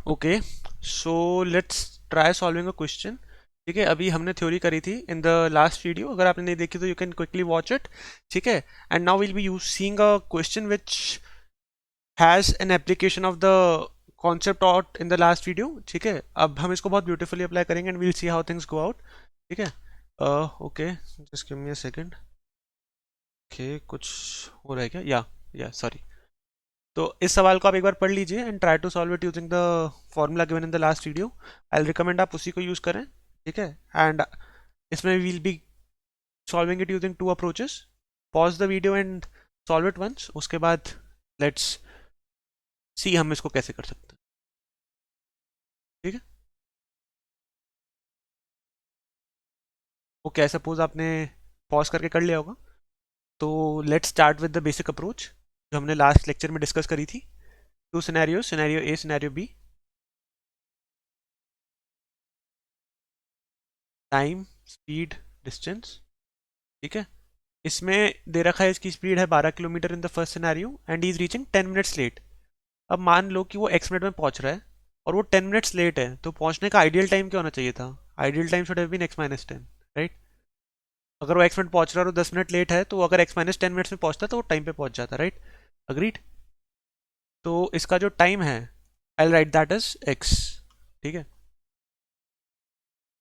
Okay, so let's try solving a question. ठीक है, अभी हमने थ्योरी करी थी इन द लास्ट वीडियो, अगर आपने नहीं देखी तो you can quickly watch it. ठीक है, and now will be use seeing a question which has an application of the concept taught in the last video. ठीक है, अब हम इसको बहुत ब्यूटीफुली अप्लाई करेंगे and we'll see how things go out. ठीक है, okay, just give me a second. Okay, कुछ हो रहा है क्या? या सॉरी। तो इस सवाल को आप एक बार पढ़ लीजिए and try to solve it using the formula given in the last video. I recommend आप उसी को यूज करें। ठीक है, एंड इसमें we'll be solving it using two approaches. Pause the video and solve it once, उसके बाद let's see हम इसको कैसे कर सकते हैं। ठीक है, ओके, सपोज आपने पॉज करके कर लिया होगा, तो let's start with the basic approach जो हमने लास्ट लेक्चर में डिस्कस करी थी। Two scenario, scenario A, scenario B. Time, speed, distance. ठीक है, इसमें दे रखा है इसकी स्पीड है 12 kilometre in the first scenario and he is reaching 10 minutes late. अब मान लो कि वो x मिनट में पहुंच रहा है और वो 10 मिनट्स लेट है, तो पहुंचने का आइडियल टाइम क्या होना चाहिए था? Ideal time should have been x-10, right? अगर वो x मिनट पहुंच रहा है और 10 मिनट लेट है, तो वो अगर x-10 मिनट्स में पहुंचता तो वो टाइम पे पहुंच जाता, राइट? अग्रीड? तो इसका जो टाइम है, आई राइट दैट इज x। ठीक है,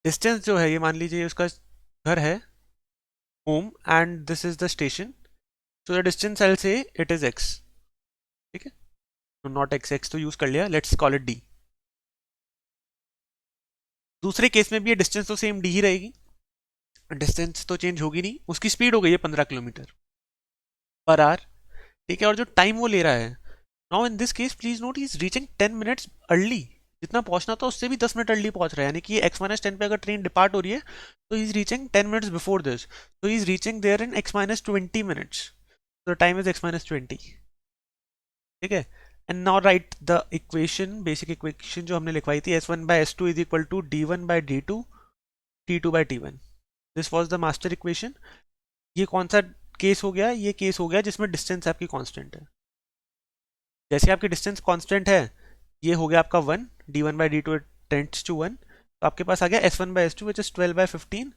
डिस्टेंस जो है, ये मान लीजिए उसका घर है home and this is the station, so the distance I will say it is x। ठीक है, तो नॉट एक्स, एक्स तो यूज कर लिया, लेट्स कॉल इट डी। दूसरे केस में भी ये डिस्टेंस तो सेम डी ही रहेगी, डिस्टेंस तो चेंज होगी नहीं। उसकी स्पीड हो गई है 15 किलोमीटर पर आवर। ठीक है, और जो टाइम वो ले रहा है, now in this case please note, he is reaching 10 minutes early. जितना पहुंचना था उससे भी 10 मिनट अर्ली पहुंच रहा है, यानी कि x-10 पे अगर ट्रेन डिपार्ट हो रही है तो he is reaching 10 minutes before this, तो he is reaching there in x-20 minutes. तो टाइम इज x-20। ठीक है, and now write the equation, basic equation जो हमने लिखवाई थी, s1/s2 is equal to d1/d2 t2/t1। This was the master equation. ये कौन सा केस हो गया? ये केस हो गया जिसमें डिस्टेंस आपकी कांस्टेंट है। जैसे आपकी डिस्टेंस कांस्टेंट है, ये हो गया आपका 1, d1/d2 टेंड्स टू 1, तो आपके पास आ गया s1/s2 which is 12/15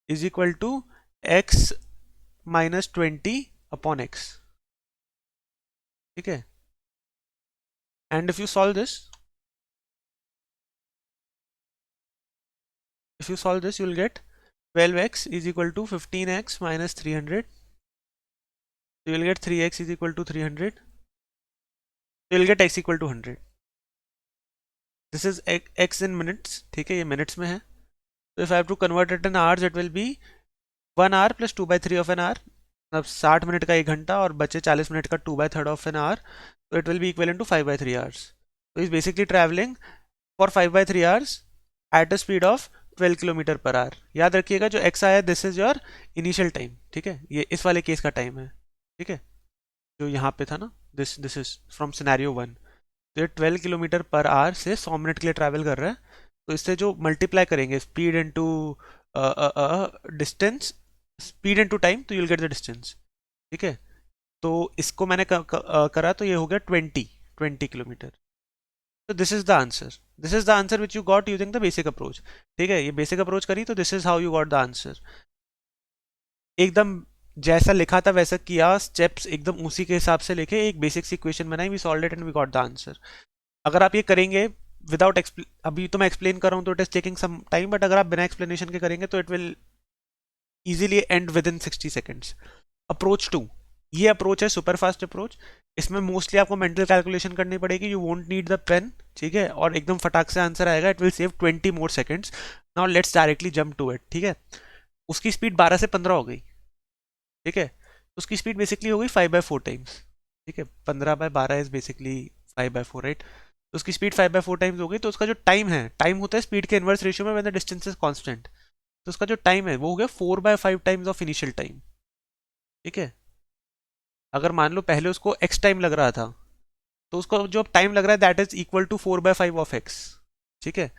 is equal to x-20 upon x। ठीक है, and if you solve this you'll get 12x is equal to 15x minus 300, so you'll get 3x is equal to 300, so you'll get x equal to 100. This is x in minutes. ठीक है, ये minutes में है, so if I have to convert it in hours it will be 1 hour plus 2/3 of an hour, अब 60 minute का 1 घंटा और बचे 40 मिनट का 2/3 of an hour, so it will be equivalent to 5/3 hours. So he's basically traveling for 5/3 hours at a speed of 12 kilometre per hour. याद रखिएगा जो x आया this is your initial time. ठीक है, ये इस वाले केस का टाइम है। ठीक है, जो यहाँ पे था ना, this this is from scenario 1। तो ये 12 किलोमीटर पर आवर से 100 मिनट के लिए ट्रैवल कर रहा है, तो इससे जो मल्टीप्लाई करेंगे speed into distance, speed into time, तो यूल गेट द डिस्टेंस। ठीक है, तो इसको मैंने करा तो ये हो गया 20 किलोमीटर। तो this is the answer, this is the answer which you got using the basic approach. ठीक है, ये बेसिक अप्रोच करी तो this is how you got the answer. एकदम जैसा लिखा था वैसा किया, स्टेप्स एकदम उसी के हिसाब से लिखे, एक बेसिक सी इक्वेशन बनाई, we solved it and we got the answer. अगर आप ये करेंगे विदाउट अभी तो मैं एक्सप्लेन कर रहा हूँ तो it is taking some time, but अगर आप बिना एक्सप्लेनेशन के करेंगे तो it will easily end within 60 seconds. Approach 2, ये अप्रोच है सुपर फास्ट अप्रोच। इसमें मोस्टली आपको मेंटल कैलकुलेशन करनी पड़ेगी, you won't need the pen. ठीक है, और एकदम फटाक से आंसर आएगा, it will save 20 more seconds. Now let's directly jump to it. ठीक है, उसकी स्पीड 12 से 15 हो गई। ठीक है, तो उसकी स्पीड बेसिकली हो गई 5/4 टाइम्स। ठीक है, 15/12 इज बेसिकली 5/4, राइट? तो उसकी स्पीड 5/4 टाइम्स हो गई, तो उसका जो टाइम है, टाइम होता है स्पीड के इनवर्स रेशियो में when the distance is constant, तो उसका जो टाइम है वो हो गया 4/5 टाइम्स ऑफ इनिशियल टाइम। ठीक है, अगर मान लो पहले उसको x टाइम लग रहा था, तो उसको जो टाइम लग रहा है that is equal to 4/5 of x। ठीक है,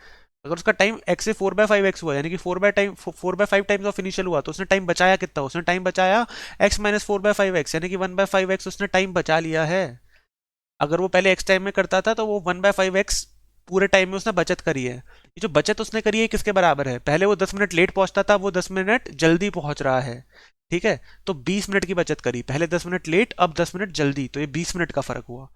अगर उसका टाइम x से 4/5x हुआ, यानी कि 4/5 टाइम्स ऑफ इनिशियल हुआ, तो उसने टाइम बचाया कितना? उसने टाइम बचाया x-4/5x, यानी कि 1/5x उसने टाइम बचा लिया है। अगर वो पहले x टाइम में करता था तो वो 1/5x पूरे टाइम में उसने बचत करी है, ये जो बचत उसने करी है किसके बराबर है? पहले वो 10 मिनट लेट पहुंचता था, वो 10 मिनट जल्दी पहुंच रहा है, ठीक है? तो 20 मिनट की बचत करी, पहले 10 मिनट लेट, अब 10 मिनट जल्दी, तो ये 20 मिनट का फर्क हुआ।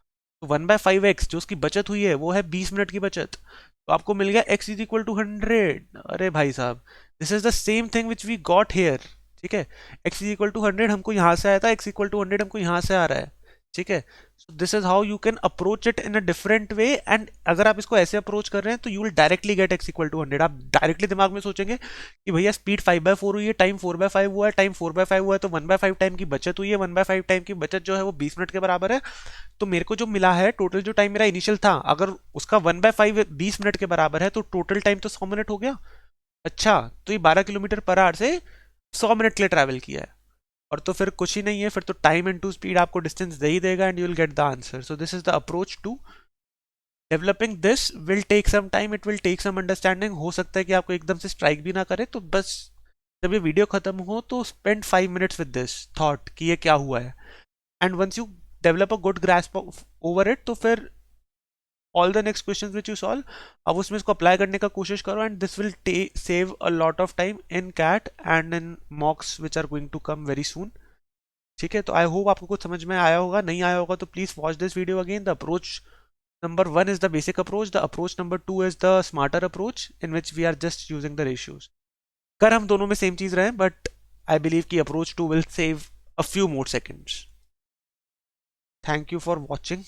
तो 1/5x जो उसकी बचत हुई है वो है 20 मिनट की बचत। तो आपको मिल गया x इज इक्वल टू 100। अरे भाई साहब, this is the same thing which we got here, ठीक है? x इज इक्वल टू 100 हमको यहाँ से आया था, x इक्वल टू 100 हमको यहाँ से आ रहा है, ठीक है? So this is how you can approach it in a different way. And अगर आप इसको ऐसे अप्रोच कर रहे हैं तो you will directly get x equal to 100। आप डायरेक्टली दिमाग में सोचेंगे कि भैया स्पीड 5/4 हुई है, टाइम 4/5 हुआ है, टाइम 4/5 हुआ है, तो 1/5 टाइम की बचत हुई है, 1/5 टाइम की बचत जो है वो 20 मिनट के बराबर है। तो मेरे को जो मिला है टोटल, जो टाइम मेरा इनिशियल था, अगर उसका 1/5 20 मिनट के बराबर है तो टोटल टाइम तो 100 मिनट हो गया। अच्छा, तो ये 12 किलोमीटर पर आवर से 100 मिनट के लिए ट्रैवल किया है, और तो फिर कुछ ही नहीं है, फिर तो टाइम इनटू स्पीड आपको डिस्टेंस दे ही देगा and you will get the answer. So this is the approach to developing. This will take some time, it will take some understanding. हो सकता है कि आपको एकदम से स्ट्राइक भी ना करे, तो बस जब ये वीडियो खत्म हो तो spend 5 minutes with this thought कि ये क्या हुआ है, and once you develop a good grasp over it, तो फिर all the next question which you solve, अब उसमें इसको अप्लाई करने का कोशिश करो, and this will save a lot of time in CAT and in mocks which are going to come very soon, ठीक है? तो आई होप आपको कुछ समझ में आया होगा। नहीं आया होगा तो please watch this video again. The approach number 1 is the basic approach. The approach number 2 is the smarter approach in which we are just using the ratios. कर हम दोनों में सेम चीज रहे, बट आई बिलीव कि approach 2 will save a few more seconds. Thank you for watching.